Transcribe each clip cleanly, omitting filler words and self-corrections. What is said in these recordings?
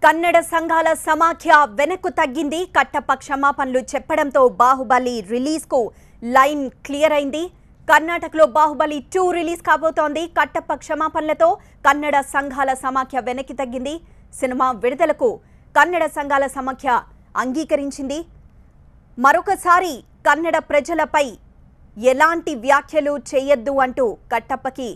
కన్నడ సంఘాల సమాఖ్య వెనక్కు తగ్గింది. కట్టప్ప క్షమాపణలు చెప్పడంతో బాహుబలి రిలీజ్ కు లైన్ క్లియర్ అయింది. కర్ణాటకలో బాహుబలి 2 రిలీజ్ కాబోతోంది. కట్టప్ప క్షమాపణలతో కన్నడ సంఘాల సమాఖ్య వెనక్కి తగ్గింది. సినిమా విడుదలకు కన్నడ సంఘాల సమాఖ్య అంగీకరించింది. మరొకసారి కన్నడ ప్రజలపై ఎలాంటి వ్యాఖ్యలు చేయొద్దు అంటూ కట్టప్పకి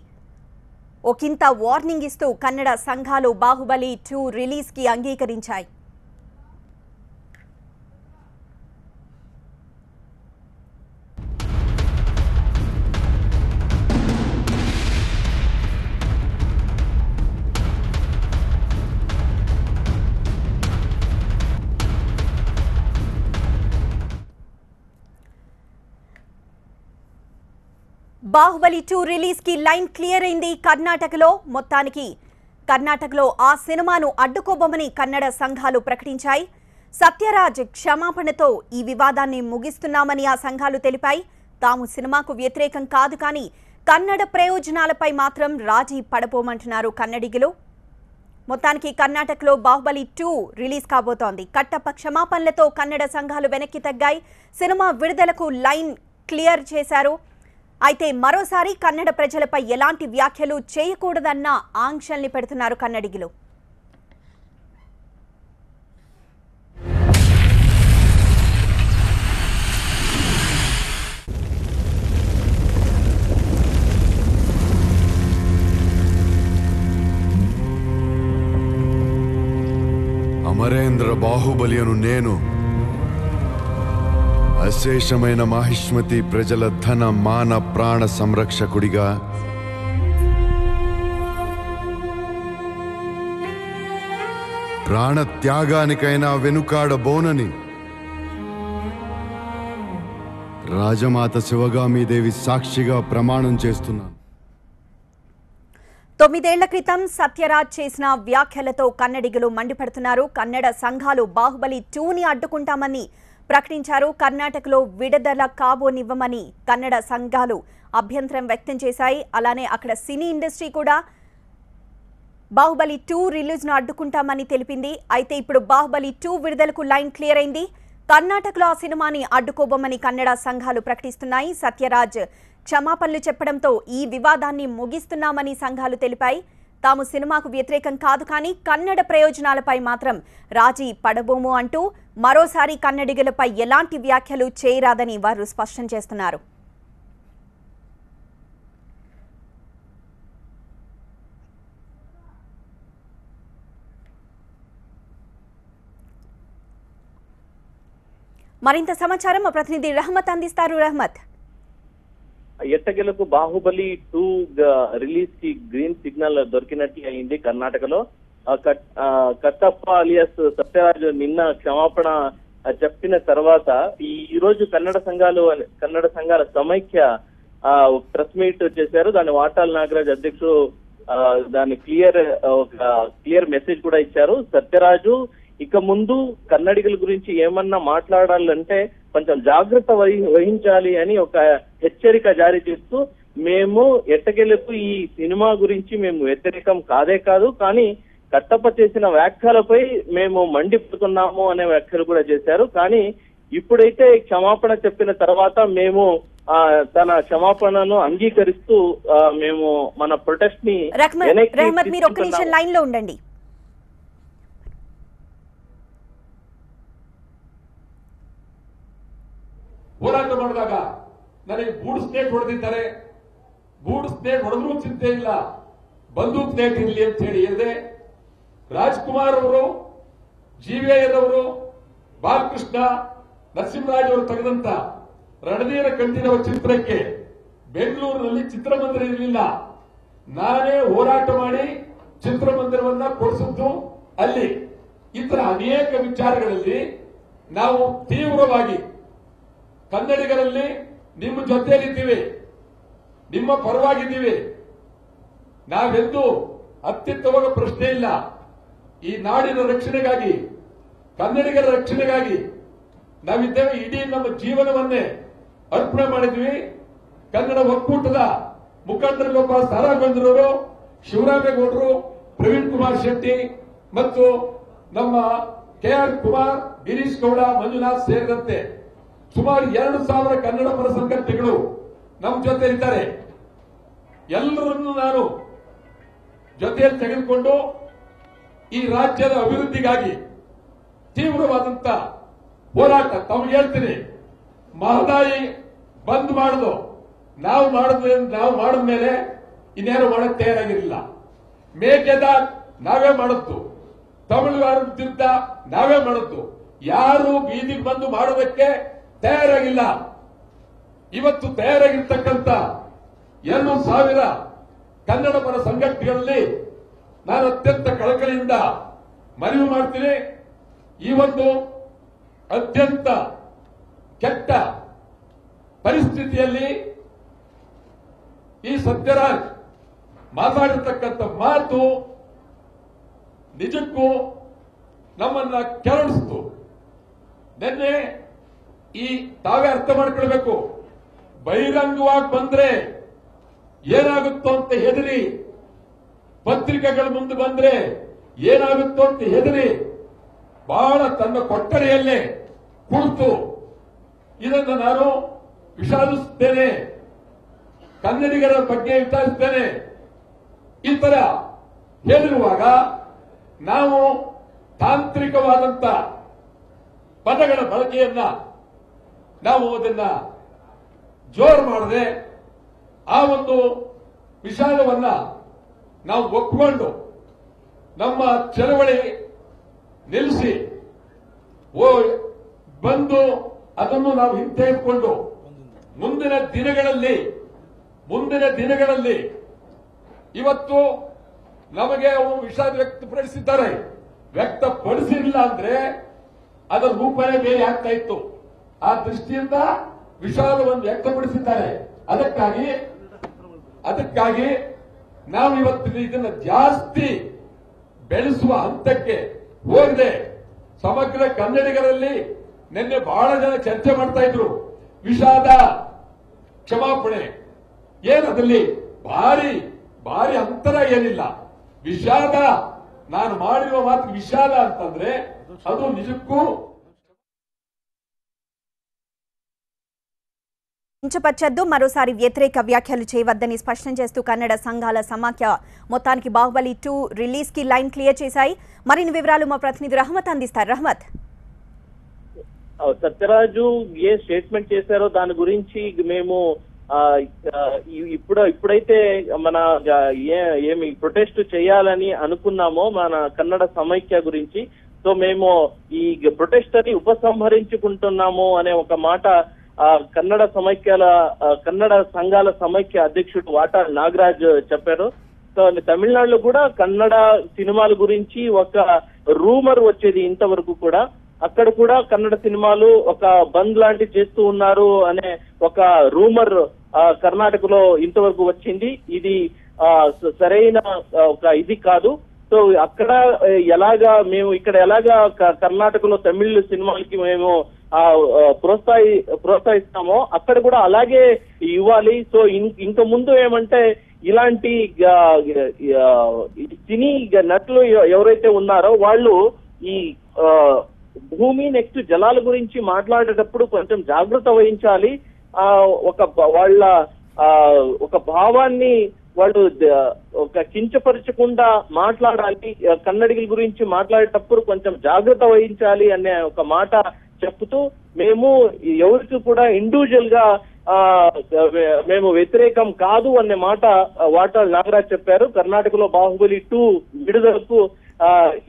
ఒకంత వార్నింగ్ ఇస్తూ కన్నడ సంఘాలు బాహుబలి 2 రిలీజ్ కి అంగీకరించాయి. బాహుబలి 2 రిలీజ్ కి లైన్ క్లియర్ అయింది. కర్ణాటకలో ఆ సినిమాను అడ్డుకోబోమని కన్నడ సంఘాలు ప్రకటించాయి. సత్యరాజ్ క్షమాపణతో ఈ వివాదాన్ని ముగిస్తున్నామని ఆ సంఘాలు తెలిపాయి. తాము సినిమాకు వ్యతిరేకం కాదు, కానీ కన్నడ ప్రయోజనాలపై మాత్రం రాజీ పడబోమంటున్నారు కన్నడిగులు. మొత్తానికి కర్ణాటకలో బాహుబలి 2 రిలీజ్ కాబోతోంది. కట్టప్ప క్షమాపణలతో కన్నడ సంఘాలు వెనక్కి తగ్గాయి. సినిమా విడుదలకు లైన్ క్లియర్ చేశారు. అయితే మరోసారి కన్నడ ప్రజలపై ఎలాంటి వ్యాఖ్యలు చేయకూడదన్న ఆంక్షల్ని పెడుతున్నారు కన్నడిగులు. అమరేంద్ర బాహుబలి అను నేను అశేషమైన మహిష్మతి ప్రజల ధన మాన ప్రాణ సంరక్షకుడిగా ప్రాణ త్యాగానికైనా వెనుకాడబోనని రాజమాత శివగామీదేవి సాక్షిగా ప్రమాణం చేస్తున్నాను. 9 ఏళ్ల క్రితం సత్యరాజ్ చేసిన వ్యాఖ్యలతో కన్నడిగులు మండిపడుతున్నారు. కన్నడ సంఘాలు బాహుబలి 2ని అడ్డుకుంటామని ప్రకటించారు. కర్ణాటకలో విడుదల కాబోనివ్వమని కన్నడ సంఘాలు అభ్యంతరం వ్యక్తం చేశాయి. అలానే అక్కడ సినీ ఇండస్ట్రీ కూడా బాహుబలి 2 రిలీజ్ను అడ్డుకుంటామని తెలిపింది. అయితే ఇప్పుడు బాహుబలి 2 విడుదలకు లైన్ క్లియర్ అయింది. కర్ణాటకలో ఆ సినిమాని అడ్డుకోబోమని కన్నడ సంఘాలు ప్రకటిస్తున్నాయి. సత్యరాజ్ క్షమాపణలు చెప్పడంతో ఈ వివాదాన్ని ముగిస్తున్నామని సంఘాలు తెలిపాయి. తాము సినిమాకు వ్యతిరేకం కాదు, కానీ కన్నడ ప్రయోజనాలపై మాత్రం రాజీ పడబోము అంటూ మరోసారి కన్నడిగులపై ఎలాంటి వ్యాఖ్యలు చేయరాదని వారు స్పష్టం చేస్తున్నారు. మరింత సమాచారం మా ప్రతినిధి రహమత్ అందిస్తారు. రహమత్, ఎట్టకేలకు బాహుబలి 2 రిలీజ్ కి గ్రీన్ సిగ్నల్ దొరికినట్టు అయింది. కర్ణాటకలో కట్టప్ప అలియాస్ సత్యరాజ్ నిన్న క్షమాపణ చెప్పిన తర్వాత ఈ రోజు కన్నడ సంఘాల సమైక్య ప్రెస్ మీట్ చేశారు. దాని వాటాల్ నాగరాజ్ అధ్యక్షుడు దాని క్లియర్ మెసేజ్ కూడా ఇచ్చారు. సత్యరాజు ఇక ముందు కన్నడిగుల గురించి ఏమన్నా మాట్లాడాలంటే కొంచెం జాగ్రత్త వహించాలి అని ఒక హెచ్చరిక జారీ చేస్తూ, మేము ఎట్టకేలకు ఈ సినిమా గురించి మేము వ్యతిరేకం కాదు, కానీ కట్టప్ప చేసిన వ్యాఖ్యలపై మేము మండిపోతున్నాము అనే వ్యాఖ్యలు కూడా చేశారు. కానీ ఇప్పుడైతే క్షమాపణ చెప్పిన తర్వాత మేము తన క్షమాపణను అంగీకరిస్తూ మేము మన ప్రొటెస్ట్ ని మీరు ఒక్క నిమిషం లైన్ లో ఉండండి. ಹೋರಾಟ ಮಾಡಿದಾಗ ನನಗೆ ಬೂಡ್ ಸ್ನೇಕ್ ಹೊಡೆದಿದ್ದಾರೆ, ಬೂಡ್ ಸ್ನೇಕ್ ಹೊಡೆದ್ರೂ ಚಿಂತೆ ಇಲ್ಲ, ಬಂದೂಕ್ ಸ್ನೇಕ್ ಇರಲಿ ಅಂತ ಹೇಳಿ ಹೇಳಿದೆ. ರಾಜ್ಕುಮಾರ್ ಅವರು, ಜೀವೇಯರವರು, ಬಾಲಕೃಷ್ಣ, ನರಸಿಂಹರಾಜ್ ಅವರು ತೆಗೆದಂತ ರಣಧೀರ ಕಂಠೀರವ ಚಿತ್ರಕ್ಕೆ ಬೆಂಗಳೂರಿನಲ್ಲಿ ಚಿತ್ರಮಂದಿರ ಇರಲಿಲ್ಲ. ನಾನೇ ಹೋರಾಟ ಮಾಡಿ ಚಿತ್ರಮಂದಿರವನ್ನ ಕೊಡಿಸಿದ್ದು ಅಲ್ಲಿ. ಇತರ ಅನೇಕ ವಿಚಾರಗಳಲ್ಲಿ ನಾವು ತೀವ್ರವಾಗಿ ಕನ್ನಡಿಗರಲ್ಲಿ ನಿಮ್ಮ ಜೊತೆಯಲ್ಲಿದ್ದೀವಿ, ನಿಮ್ಮ ಪರವಾಗಿದ್ದೀವಿ. ನಾವೆಂದು ಅತ್ಯುತ್ತಮವಾದ ಪ್ರಶ್ನೆ ಇಲ್ಲ. ಈ ನಾಡಿನ ರಕ್ಷಣೆಗಾಗಿ, ಕನ್ನಡಿಗರ ರಕ್ಷಣೆಗಾಗಿ ನಾವಿದ್ದೇವೆ. ಇಡೀ ನಮ್ಮ ಜೀವನವನ್ನೇ ಅರ್ಪಣೆ ಮಾಡಿದ್ವಿ. ಕನ್ನಡ ಒಕ್ಕೂಟದ ಮುಖಂಡರಿಗೊಬ್ಬ ಸಾರಾಗೊಂಡರವರು, ಶಿವರಾಮೇಗೌಡರು, ಪ್ರವೀಣ್ ಕುಮಾರ್ ಶೆಟ್ಟಿ ಮತ್ತು ನಮ್ಮ KR ಕುಮಾರ್, ಗಿರೀಶ್ ಗೌಡ, ಮಂಜುನಾಥ್ ಸೇರಿದಂತೆ ಸುಮಾರು 2,000 ಕನ್ನಡ ಪರ ಸಂಘಟನೆಗಳು ನಮ್ಮ ಜೊತೆ ಇದ್ದಾರೆ. ಎಲ್ಲರನ್ನು ನಾನು ಜೊತೆಯಲ್ಲಿ ತೆಗೆದುಕೊಂಡು ಈ ರಾಜ್ಯದ ಅಭಿವೃದ್ಧಿಗಾಗಿ ತೀವ್ರವಾದಂತ ಹೋರಾಟ. ತಮಗೆ ಹೇಳ್ತೀನಿ, ಮಹದಾಯಿ ಬಂದ್ ಮಾಡುದು ನಾವು ಮಾಡಿದ ಮೇಲೆ ಇನ್ನೇನು ಮಾಡಕ್ ತಯಾರಾಗಿರಲಿಲ್ಲ. ಮೇಕೆದಾಟು ನಾವೇ ಮಾಡುತ್ತು, ತಮಿಳುನಾಡು ವಿರುದ್ಧ ನಾವೇ ಮಾಡುತ್ತು. ಯಾರು ಬೀದಿಗೆ ಬಂದು ಮಾಡೋದಕ್ಕೆ ತಯಾರಾಗಿಲ್ಲ. ಇವತ್ತು ತಯಾರಾಗಿರ್ತಕ್ಕಂಥ 2,000 ಕನ್ನಡ ಪರ ಸಂಘಟನೆಗಳಲ್ಲಿ ನಾನು ಅತ್ಯಂತ ಕಳಕಳಿಯಿಂದ ಮನವಿ ಮಾಡ್ತೀನಿ. ಈ ಒಂದು ಅತ್ಯಂತ ಕೆಟ್ಟ ಪರಿಸ್ಥಿತಿಯಲ್ಲಿ ಈ ಸತ್ಯರಾಜ್ ಮಾತಾಡಿರ್ತಕ್ಕಂಥ ಮಾತು ನಿಜಕ್ಕೂ ನಮ್ಮನ್ನ ಕೆರಳಿಸ್ತು. ನಿನ್ನೆ ಈ ತಾವೇ ಅರ್ಥ ಮಾಡ್ಕೊಳ್ಬೇಕು. ಬಹಿರಂಗವಾಗಿ ಬಂದ್ರೆ ಏನಾಗುತ್ತೋ ಅಂತ ಹೆದರಿ, ಪತ್ರಿಕೆಗಳ ಮುಂದೆ ಬಂದ್ರೆ ಏನಾಗುತ್ತೋ ಅಂತ ಹೆದರಿ ಬಹಳ ತನ್ನ ಕೊಠಡಿಯಲ್ಲೇ ಕುಳಿತು ಇದನ್ನು ನಾನು ವಿಷಾದಿಸುತ್ತೇನೆ, ಕನ್ನಡಿಗರ ಬಗ್ಗೆ ವಿಚಾರಿಸುತ್ತೇನೆ. ಈ ತರ ಹೇಳಿರುವಾಗ ನಾವು ತಾಂತ್ರಿಕವಾದಂತ ಪದಗಳ ಬಳಕೆಯನ್ನ ನಾವು ಅದನ್ನ ಜೋರು ಮಾಡದೆ ಆ ಒಂದು ವಿಷಾದವನ್ನ ನಾವು ಒಪ್ಪಿಕೊಂಡು ನಮ್ಮ ಚಳವಳಿ ನಿಲ್ಲಿಸಿ ಬಂದು ಅದನ್ನು ನಾವು ಹಿಂತೆಗೆದುಕೊಂಡು ಮುಂದಿನ ದಿನಗಳಲ್ಲಿ ಇವತ್ತು ನಮಗೆ ಅವರು ವಿಷಾದ ವ್ಯಕ್ತಪಡಿಸಿಲ್ಲ ಅಂದ್ರೆ ಅದರ ರೂಪನೇ ಬೇರೆ ಆಗ್ತಾ ಇತ್ತು. ಆ ದೃಷ್ಟಿಯಿಂದ ವಿಷಾದವನ್ನು ವ್ಯಕ್ತಪಡಿಸಿದ್ದಾರೆ. ಅದಕ್ಕಾಗಿ ನಾವು ಇವತ್ತಿನ ಇದನ್ನ ಜಾಸ್ತಿ ಬೆಳೆಸುವ ಹಂತಕ್ಕೆ ಹೋಗದೆ ಸಮಗ್ರ ಕನ್ನಡಿಗರಲ್ಲಿ ನಿನ್ನೆ ಬಹಳ ಜನ ಚರ್ಚೆ ಮಾಡ್ತಾ ಇದ್ರು. ವಿಷಾದ, ಕ್ಷಮಾಪಣೆ ಏನದಲ್ಲಿ ಭಾರಿ ಅಂತರ ಏನಿಲ್ಲ. ವಿಷಾದ, ನಾನು ಮಾಡಿರುವ ಮಾತು ವಿಷಾದ ಅಂತಂದ್ರೆ ಅದು నిజಕ್ಕೂ కించపరచొద్దు, మరోసారి వ్యతిరేక వ్యాఖ్యలు చేయవద్దని స్పష్టం చేస్తూ కన్నడ సంఘాల సమాఖ్య మొత్తానికి బాహుబలి 2 రిలీజ్ కి లైన్ క్లియర్ చేశాయి. మరిన్ని వివరాలు మా ప్రతినిధి రహమత్ అందిస్తారు. రహమత్, సత్యరాజు ఏ స్టేట్మెంట్ చేశారో దాని గురించి మేము ఇప్పుడైతే మన ఏమి ప్రొటెస్ట్ చేయాలని అనుకున్నామో మన కన్నడ సమైక్య గురించి, సో మేము ఈ ప్రొటెస్ట్ అని ఉపసంహరించుకుంటున్నాము అనే ఒక మాట కన్నడ సంఘాల సమైక్య అధ్యక్షుడు వాటాల్ నాగరాజ్ చెప్పారు. సో తమిళనాడులో కూడా కన్నడ సినిమాల గురించి ఒక రూమర్ వచ్చేది ఇంతవరకు కూడా. అక్కడ కూడా కన్నడ సినిమాలు ఒక బంద్ లాంటి చేస్తూ ఉన్నారు అనే ఒక రూమర్ కర్ణాటకలో ఇంతవరకు వచ్చింది. ఇది సరైన ఒక ఇది కాదు. సో అక్కడ ఇక్కడ ఎలాగా కర్ణాటకలో తమిళ సినిమాలకి మేము ప్రోత్సహిస్తామో అక్కడ కూడా అలాగే ఇవ్వాలి. సో ఇంక ముందు ఏమంటే ఇలాంటి సినీ నటులు ఎవరైతే ఉన్నారో వాళ్ళు ఈ భూమి నెక్స్ట్ జలాల గురించి మాట్లాడేటప్పుడు కొంచెం జాగ్రత్త వహించాలి. వాళ్ళ ఒక భావాన్ని వాళ్ళు ఒక కించపరచకుండా మాట్లాడాలి. కన్నడిగుల గురించి మాట్లాడేటప్పుడు కొంచెం జాగ్రత్త వహించాలి అనే ఒక మాట చెప్తూ మేము ఎవరికి కూడా ఇండివిజువల్ గా మేము వ్యతిరేకం కాదు అనే మాట వాటాల్ నాగరాజ్ చెప్పారు. కర్ణాటకలో బాహుబలి 2 విడుదలకు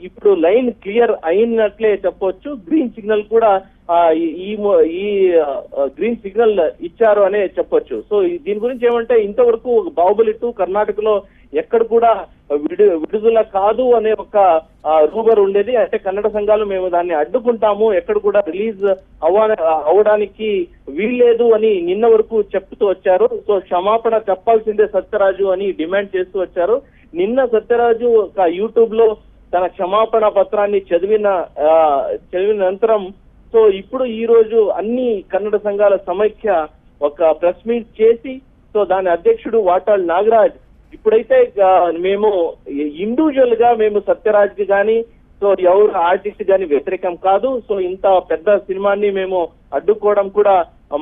ఇప్పుడు లైన్ క్లియర్ అయినట్లే చెప్పొచ్చు. గ్రీన్ సిగ్నల్ కూడా ఈ గ్రీన్ సిగ్నల్ ఇచ్చారు అనే చెప్పొచ్చు. సో దీని గురించి ఏమంటే ఇంతవరకు బాహుబలి 2 కర్ణాటకలో ఎక్కడ కూడా విడుదల కాదు అనే ఒక రూమర్ ఉండేది. అంటే కన్నడ సంఘాలు మేము దాన్ని అడ్డుకుంటాము, ఎక్కడ కూడా రిలీజ్ అవడానికి వీల్లేదు అని నిన్న వరకు చెప్తూ వచ్చారు. సో క్షమాపణ చెప్పాల్సిందే సత్యరాజు అని డిమాండ్ చేస్తూ వచ్చారు. నిన్న సత్యరాజు యూట్యూబ్ లో తన క్షమాపణ పత్రాన్ని చదివిన అనంతరం సో ఇప్పుడు ఈ రోజు అన్ని కన్నడ సంఘాల సమైక్య ఒక ప్రెస్ మీట్ చేసి సో దాని అధ్యక్షుడు వాటాల్ నాగరాజ్ ఇప్పుడైతే మేము ఇండివిజువల్ గా మేము సత్యరాజ్ కి కానీ సో ఎవరు ఆర్టిస్ట్ గాని వ్యతిరేకం కాదు. సో ఇంత పెద్ద సినిమాని మేము అడ్డుకోవడం కూడా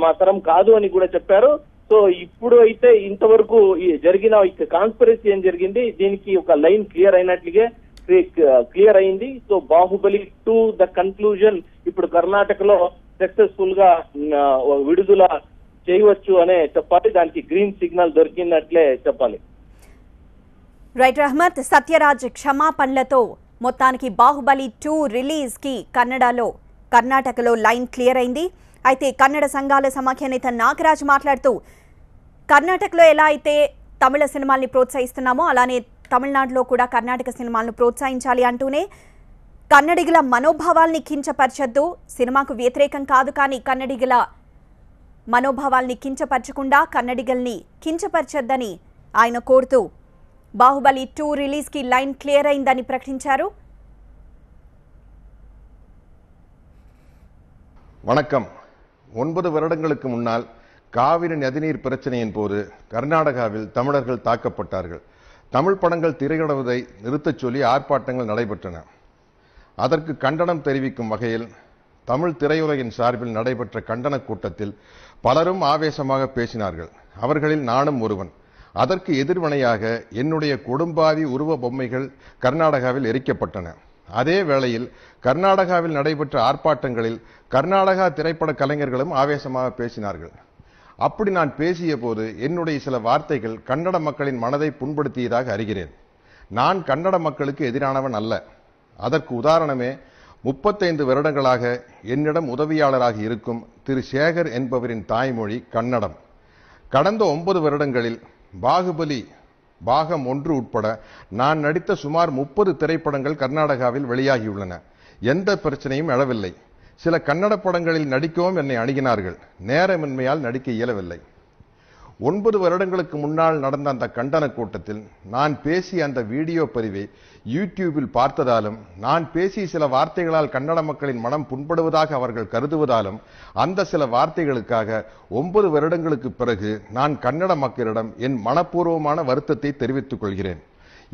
మా తరం కాదు అని కూడా చెప్పారు. సో ఇప్పుడు అయితే ఇంతవరకు జరిగిన కాన్స్పిరసీ ఏం జరిగింది, దీనికి ఒక లైన్ క్లియర్ అయింది. సో బాహుబలి 2 ద కన్క్లూజన్ ఇప్పుడు కర్ణాటకలో సక్సెస్ఫుల్ గా విడుదల చేయవచ్చు అనే చెప్పాలి. దానికి గ్రీన్ సిగ్నల్ దొరికినట్లే చెప్పాలి. రైట్ రహమత్, సత్యరాజ్ క్షమాపణలతో మొత్తానికి బాహుబలి 2 రిలీజ్ కి కర్ణాటకలో లైన్ క్లియర్ అయింది. అయితే కన్నడ సంఘాల సమాఖ్య నేత నాగరాజ్ మాట్లాడుతూ కర్ణాటకలో ఎలా అయితే తమిళ సినిమాల్ని ప్రోత్సహిస్తున్నామో అలానే తమిళనాడులో కూడా కర్ణాటక సినిమాలను ప్రోత్సహించాలి అంటూనే కన్నడిగుల మనోభావాల్ని కించపరచొద్దు, సినిమాకు వ్యతిరేకం కాదు కానీ కన్నడిగుల మనోభావాల్ని కించపరచకుండా కన్నడిగల్ని కించపరచొద్దని ఆయన కోరుతూ బాహుబలి 2 రిలీజ్ కి లైన్ క్లియర్ అయిందని ప్రకటించారు. வணக்கம். 9 வருடங்களுக்கு முன்னால் காவிரி நதிநீர் பிரச்சனையின் போது கர்நாடகாவில் தமிழர்கள் தாக்கப்பட்டார்கள். தமிழ் படங்கள் திரையிடுவதை நிறுத்தச் சொல்லி ஆர்ப்பாட்டங்கள் நடைபெற்றன. அதற்கு கண்டனம் தெரிவிக்கும் வகையில் தமிழ் திரையுலகின் சார்பில் நடைபெற்ற கண்டன கூட்டத்தில் பலரும் ஆவேசமாக பேசினார்கள். அவர்களில் நானும் ஒருவன். அதற்கு எதிர்வினையாக என்னுடைய கொடும்பாவி உருவ பொம்மைகள் கர்நாடகாவில் எரிக்கப்பட்டன. அதே வேளையில் கர்நாடகாவில் நடைபெற்ற ஆர்ப்பாட்டங்களில் கர்நாடகா திரைப்பட கலைஞர்களும் ஆவேசமாக பேசினார்கள். அப்படி நான் பேசிய போது என்னுடைய சில வார்த்தைகள் கன்னட மக்களின் மனதை புண்படுத்தியதாக அறிகிறேன். நான் கன்னட மக்களுக்கு எதிரானவன் அல்ல. அதற்கு உதாரணமே 35 வருடங்களாக என்னிடம் உதவியாளராக இருக்கும் திரு சேகர் என்பவரின் தாய்மொழி கன்னடம். கடந்த 9 வருடங்களில் பாகுபலி பாகம் 1 உட்பட நான் நடித்த சுமார் 30 திரைப்படங்கள் கர்நாடகாவில் வெளியாகியுள்ளன. எந்த பிரச்சனையும் எழவில்லை. சில கன்னட படங்களில் நடிக்கவும் என்னை அணுகினார்கள். நேரமின்மையால் நடிக்க இயலவில்லை. 9 வருடங்களுக்கு முன்னால் நடந்த அந்த கண்டன கூட்டத்தில் நான் பேசிய அந்த வீடியோ பதிவை யூடியூபில் பார்த்ததாலும் நான் பேசிய சில வார்த்தைகளால் கன்னட மக்களின் மனம் புண்படுவதாக அவர்கள் கருதுவதாலும் அந்த சில வார்த்தைகளுக்காக 9 வருடங்களுக்கு பிறகு நான் கன்னட மக்களிடம் என் மனப்பூர்வமான வருத்தத்தை தெரிவித்துக் கொள்கிறேன்.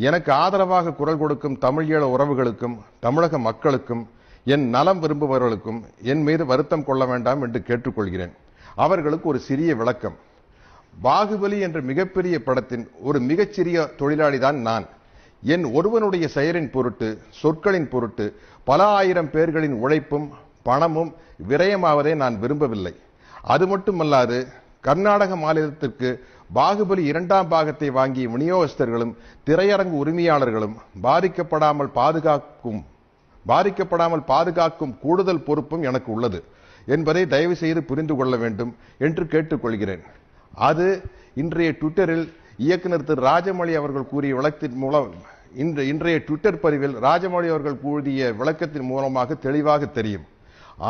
எனக்கு ஆதரவாக குரல் கொடுக்கும் தமிழீழ உறவுகளுக்கும் தமிழக மக்களுக்கும் என் நலம் விரும்புபவர்களுக்கும் என் மீது வருத்தம் கொள்ள வேண்டாம் என்று கேட்டுக்கொள்கிறேன். அவர்களுக்கு ஒரு சிறிய விளக்கம். பாகுபலி என்ற மிகப்பெரிய படத்தின் ஒரு மிகச்சிறிய தொழிலாளிதான் நான். என் ஒருவனுடைய செயலின் பொருட்டு சொற்களின் பொருட்டு பல ஆயிரம் பேர்களின் உழைப்பும் பணமும் விரயமாவதை நான் விரும்பவில்லை. அது மட்டுமல்லாது கர்நாடக மாநிலத்திற்கு பாகுபலி 2ஆம் பாகத்தை வாங்கிய விநியோகஸ்தர்களும் திரையரங்கு உரிமையாளர்களும் பாதிக்கப்படாமல் பாதுகாக்கும் கூடுதல் பொறுப்பும் எனக்கு உள்ளது என்பதை தயவு செய்து புரிந்து கொள்ள வேண்டும் என்று கேட்டுக்கொள்கிறேன். அது இன்றைய ட்விட்டரில் இயக்குனர் திரு ராஜமௌழி அவர்கள் கூறிய விளக்கத்தின் மூலம் இன்றைய ட்விட்டர் பதிவில் ராஜமௌழி அவர்கள் கூறிய விளக்கத்தின் மூலமாக தெளிவாக தெரியும்.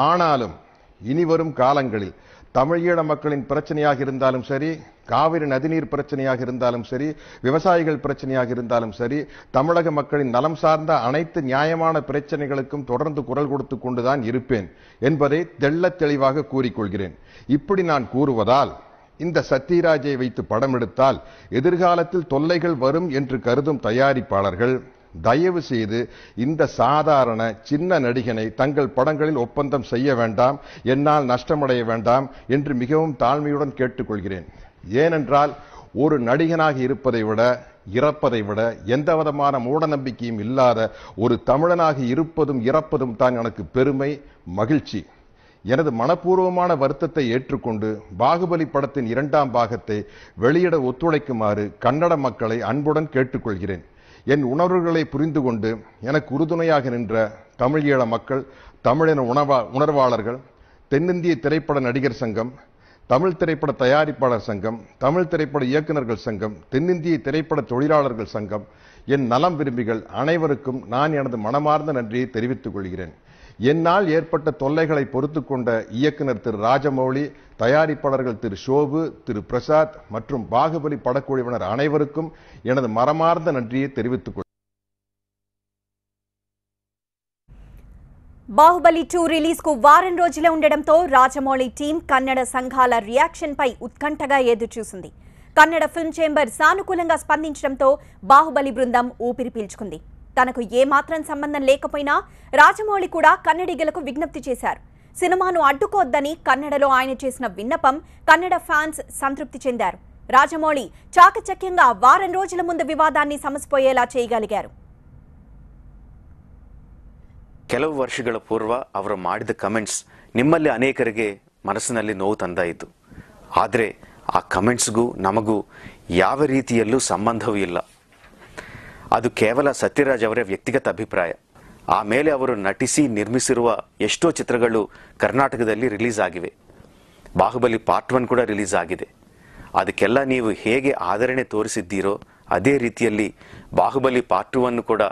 ஆனாலும் இனிவரும் காலங்களில் தமிழீழ மக்களின் பிரச்சனையாக இருந்தாலும் சரி, காவிரி நதிநீர் பிரச்சனையாக இருந்தாலும் சரி, விவசாயிகள் பிரச்சனையாக இருந்தாலும் சரி, தமிழக மக்களின் நலம் சார்ந்த அனைத்து நியாயமான பிரச்சனைகளுக்கும் தொடர்ந்து குரல் கொடுத்து கொண்டுதான் இருப்பேன் என்பதை தெள்ளத் தெளிவாக கூறிக்கொள்கிறேன். இப்படி நான் கூறுவதால் இந்த சத்யராஜை வைத்து படம் எடுத்தால் எதிர்காலத்தில் தொல்லைகள் வரும் என்று கருதும் தயாரிப்பாளர்கள் தயவு செய்து இந்த சாதாரண சின்ன நடிகனை தங்கள் படங்களில் ஒப்பந்தம் செய்ய வேண்டாம், என்னால் நஷ்டமடைய வேண்டாம் என்று மிகவும் தாழ்மையுடன் கேட்டுக்கொள்கிறேன். ஏனென்றால் ஒரு நடிகனாக இருப்பதை விட இறப்பதை விட எந்த விதமான மூட நம்பிக்கையும் இல்லாத ஒரு தமிழனாக இருப்பதும் இறப்பதும் தான் எனக்கு பெருமை, மகிழ்ச்சி. எனது மனப்பூர்வமான வருத்தத்தை ஏற்றுக்கொண்டு பாகுபலி படத்தின் 2ஆம் பாகத்தை வெளியிட ஒத்துழைக்குமாறு கன்னட மக்களை அன்புடன் கேட்டுக்கொள்கிறேன். என் உணர்வுகளை புரிந்து கொண்டு எனக்கு உறுதுணையாக நின்ற தமிழீழ மக்கள், தமிழின உணர்வாளர்கள், தென்னிந்திய திரைப்பட நடிகர் சங்கம், தமிழ் திரைப்பட தயாரிப்பாளர் சங்கம், தமிழ் திரைப்பட இயக்குநர்கள் சங்கம், தென்னிந்திய திரைப்பட தொழிலாளர்கள் சங்கம், என் நலம் விரும்பிகள் அனைவருக்கும் நான் எனது மனமார்ந்த நன்றியை தெரிவித்துக் கொள்கிறேன். என்னால் ஏற்பட்ட தொல்லைகளை பொறுத்துக் கொண்ட இயக்குனர் திரு ராஜமௌழி, தயாரிப்பாளர்கள் திரு ஷோபு, திரு பிரசாத் மற்றும் பாகுபலி படக்குழுவினர் அனைவருக்கும் எனது மனமார்ந்த நன்றியை தெரிவித்துக் கொள்கிறேன். బాహుబలి 2 రిలీజ్ కు వారం రోజులే ఉండడంతో రాజమౌళి టీం కన్నడ సంఘాల రియాక్షన్ పై ఉత్కంఠగా ఎదురుచూసింది. కన్నడ ఫిల్మ్ చేంబర్ సానుకూలంగా స్పందించడంతో బాహుబలి బృందం ఊపిరి పీల్చుకుంది. తనకు ఏమాత్రం సంబంధం లేకపోయినా రాజమౌళి కూడా కన్నడిగలకు విజ్ఞప్తి చేశారు. సినిమాను అడ్డుకోవద్దని కన్నడలో ఆయన చేసిన విన్నపం కన్నడ ఫ్యాన్స్ సంతృప్తి చెందారు. ರಾಜಮೌಳಿ ಚಾಕಚಕ್యంగా వారం రోజుల ముందు ವಿವಾದಾన్ని ಸಮಸ್ಪೋಯೇಲಾ చేయగలిగారు. ಕೆಲವು ವರ್ಷಗಳ ಪೂರ್ವ ಅವರು ಮಾಡಿದ ಕಮೆಂಟ್ಸ್ ನಿಮ್ಮಲ್ಲಿ ಅನೇಕರಿಗೆ ಮನಸ್ಸಿನಲ್ಲಿ ನೋವು ತಂದಾಯಿತು. ಆದರೆ ಆ ಕಮೆಂಟ್ಸ್ಗೂ ನಮಗೂ ಯಾವ ರೀತಿಯಲ್ಲೂ ಸಂಬಂಧವೂ ಇಲ್ಲ. ಅದು ಕೇವಲ ಸತ್ಯರಾಜ್ ಅವರ ವ್ಯಕ್ತಿಗತ ಅಭಿಪ್ರಾಯ. ಆಮೇಲೆ ಅವರು ನಟಿಸಿ ನಿರ್ಮಿಸಿರುವ ಎಷ್ಟೋ ಚಿತ್ರಗಳು ಕರ್ನಾಟಕದಲ್ಲಿ ರಿಲೀಸ್ ಆಗಿವೆ. ಬಾಹುಬಲಿ ಪಾರ್ಟ್ 1 ಕೂಡ ರಿಲೀಸ್ ಆಗಿದೆ. ಅದಕ್ಕೆಲ್ಲ ನೀವು ಹೇಗೆ ಆದರಣೆ ತೋರಿಸಿದ್ದೀರೋ ಅದೇ ರೀತಿಯಲ್ಲಿ ಬಾಹುಬಲಿ ಪಾರ್ಟ್ 1 ಕೂಡ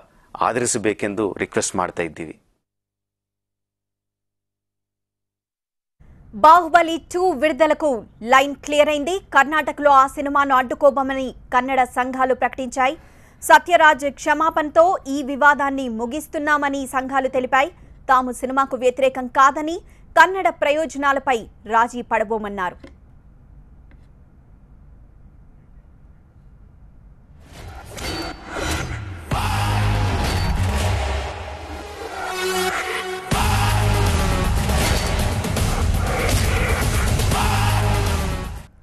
ಆದರಿಸಬೇಕೆಂದು ರಿಕ್ವೆಸ್ಟ್ ಮಾಡ್ತಾ ಇದ್ದೀವಿ. బాహుబలి 2 విడుదలకు లైన్ క్లియర్ అయింది. కర్ణాటకలో ఆ సినిమాను అడ్డుకోబోమని కన్నడ సంఘాలు ప్రకటించాయి. సత్యరాజ్ క్షమాపణతో ఈ వివాదాన్ని ముగిస్తున్నామని సంఘాలు తెలిపాయి. తాము సినిమాకు వ్యతిరేకం కాదని, కన్నడ ప్రయోజనాలపై రాజీ పడబోమన్నారు.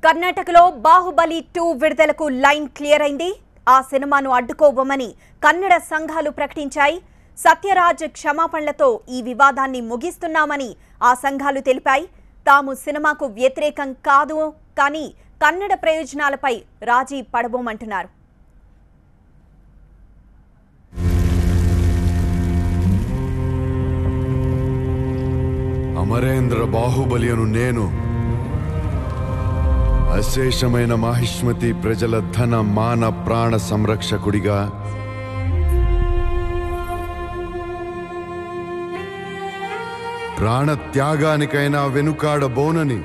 కర్ణాటకలో బాహుబలి 2 విడుదలకు లైన్ క్లియర్ అయింది. ఆ సినిమాను అడ్డుకోబోమని కన్నడ సంఘాలు ప్రకటించాయి. సత్యరాజ్ క్షమాపణలతో ఈ వివాదాన్ని ముగిస్తున్నామని ఆ సంఘాలు తెలిపాయి. తాము సినిమాకు వ్యతిరేకం కాదు, కానీ కన్నడ ప్రయోజనాలపై రాజీ పడబోమంటున్నారు. అమరేంద్ర బాహుబలియను నేను అశేషమైన మాహిష్మతి ప్రజల ధన మాన ప్రాణ సంరక్షకుడిగా ప్రాణ త్యాగానికైనా వెనుకాడబోనని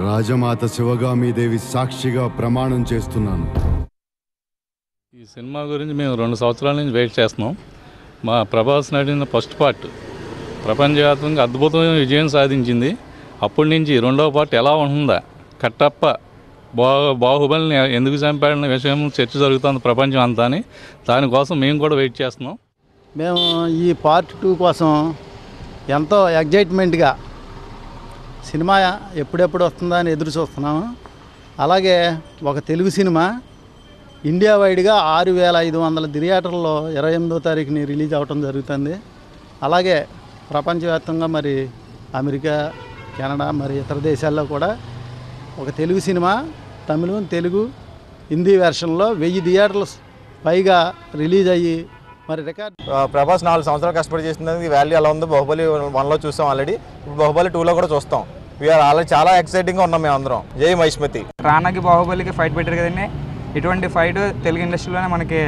రాజమాత శివగామీదేవి సాక్షిగా ప్రమాణం చేస్తున్నాను. ఈ సినిమా గురించి మేము 2 సంవత్సరాల నుంచి వెయిట్ చేస్తున్నాం. మా ప్రభాస్ నటిన ఫస్ట్ పార్ట్ ప్రపంచవ్యాప్తంగా అద్భుతమైన విజయం సాధించింది. అప్పటి నుంచి 2వ పార్ట్ ఎలా ఉంటుందా, కట్టప్ప బాహుబలిని ఎందుకు చంపాడన్న విషయం చర్చ జరుగుతుంది ప్రపంచం అంతా అని. దానికోసం మేము కూడా వెయిట్ చేస్తున్నాం. మేము ఈ పార్ట్ 2 కోసం ఎంతో ఎగ్జైట్మెంట్గా సినిమా ఎప్పుడెప్పుడు వస్తుందా అని ఎదురు చూస్తున్నాము. అలాగే ఒక తెలుగు సినిమా ఇండియా వైడ్గా 6500 థియేటర్లో 28వ తారీఖుని రిలీజ్ అవ్వటం జరుగుతుంది. అలాగే ప్రపంచవ్యాప్తంగా మరి అమెరికా, కెనడా, మరి ఇతర దేశాల్లో కూడా ఒక తెలుగు సినిమా తమిళం, తెలుగు, హిందీ వెర్షన్లో 1000 థియేటర్లు పైగా రిలీజ్ అయ్యి మరి రికార్డ్. ప్రభాస్ 4 సంవత్సరాలు కష్టపడి చేసినందుకు వాల్యూ ఎలా ఉందో బాహుబలి 1లో చూస్తాం ఆల్రెడీ. ఇప్పుడు బాహుబలి 2లో కూడా చూస్తాం. వీఆర్ ఆల్రెడీ చాలా ఎక్సైటింగ్గా ఉన్నాం మేము అందరం. జై మహిష్మతి. రానాకి బాహుబలికి ఫైట్ పెట్టారు కదండి. ఇటువంటి ఫైట్ తెలుగు ఇండస్ట్రీలోనే మనకి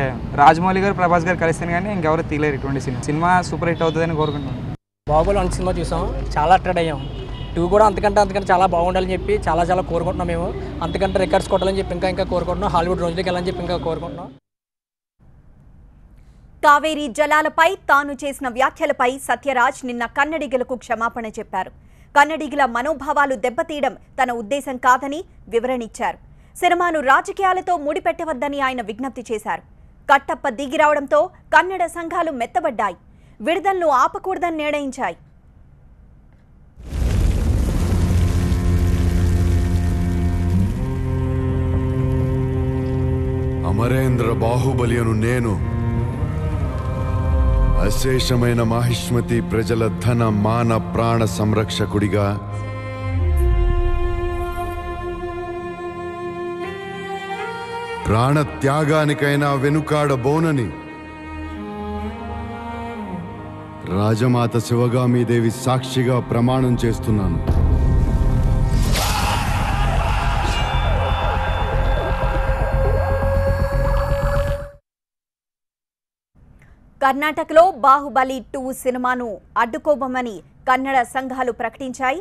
రాజమౌళి గారు, ప్రభాస్ గారు కలిస్తేనే కానీ ఇంకెవరు తీయలేరు. ఇటువంటి సినిమా సూపర్ హిట్ అవుతుందని కోరుకుంటున్నాం. బాహుబలి 1 సినిమా చూసాం, చాలా అట్రాక్ట్ అయ్యాం. 2 కూడా అంతకంటే చాలా బాగుండాలని చెప్పి చాలా కోరుకుంటున్నాం. మేము అంతకంటే రికార్డ్స్ కొట్టాలని చెప్పి ఇంకా కోరుకుంటున్నాం. హాలీవుడ్ రోజులకి వెళ్ళాలని చెప్పి ఇంకా కోరుకుంటున్నాం. కావేరీ జలాలపై తాను చేసిన వ్యాఖ్యలపై సత్యరాజ్ నిన్న కన్నడిగలకు క్షమాపణ చెప్పారు. కన్నడిగల మనోభావాలు దెబ్బతీయడం తన ఉద్దేశం కాదని వివరణిచ్చారు. సినిమాను రాజకీయాలతో ముడిపెట్టవద్దని ఆయన విజ్ఞప్తి చేశారు. కట్టప్ప దిగిరావడంతో కన్నడ సంఘాలు మెత్తబడ్డాయి. విడుదలను ఆపకూడదని నిర్ణయించాయి. అమరేంద్ర బాహుబలియను నేను అశేషమైన మాహిష్మతి ప్రజల ధన మాన ప్రాణ సంరక్షకుడిగా ప్రాణ త్యాగానికైనా వెనుకాడబోనని రాజమాత శివగామీదేవి సాక్షిగా ప్రమాణం చేస్తున్నాను. కర్ణాటకలో బాహుబలి 2 సినిమాను అడ్డుకోబోమని కన్నడ సంఘాలు ప్రకటించాయి.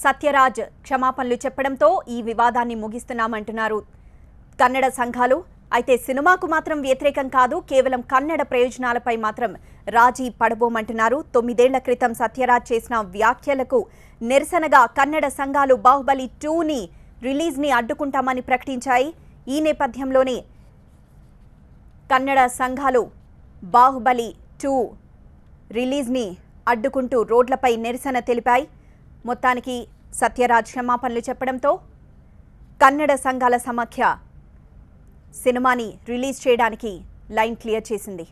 సత్యరాజ్ క్షమాపణలు చెప్పడంతో ఈ వివాదాన్ని ముగిస్తున్నామంటున్నారు కన్నడ సంఘాలు. అయితే సినిమాకు మాత్రం వ్యతిరేకం కాదు, కేవలం కన్నడ ప్రయోజనాలపై మాత్రం రాజీ పడబోమంటున్నారు. 9 ఏళ్ల క్రితం సత్యరాజ్ చేసిన వ్యాఖ్యలకు నిరసనగా కన్నడ సంఘాలు బాహుబలి 2 రిలీజ్ని అడ్డుకుంటామని ప్రకటించాయి. ఈ నేపథ్యంలోనే కన్నడ సంఘాలు బాహుబలి 2 రిలీజ్ని అడ్డుకుంటూ రోడ్లపై నిరసన తెలిపాయి. మొత్తానికి సత్యరాజ్ క్షమాపణలు చెప్పడంతో కన్నడ సంఘాల సమాఖ్య సినిమాని రిలీజ్ చేయడానికి లైన్ క్లియర్ చేసింది.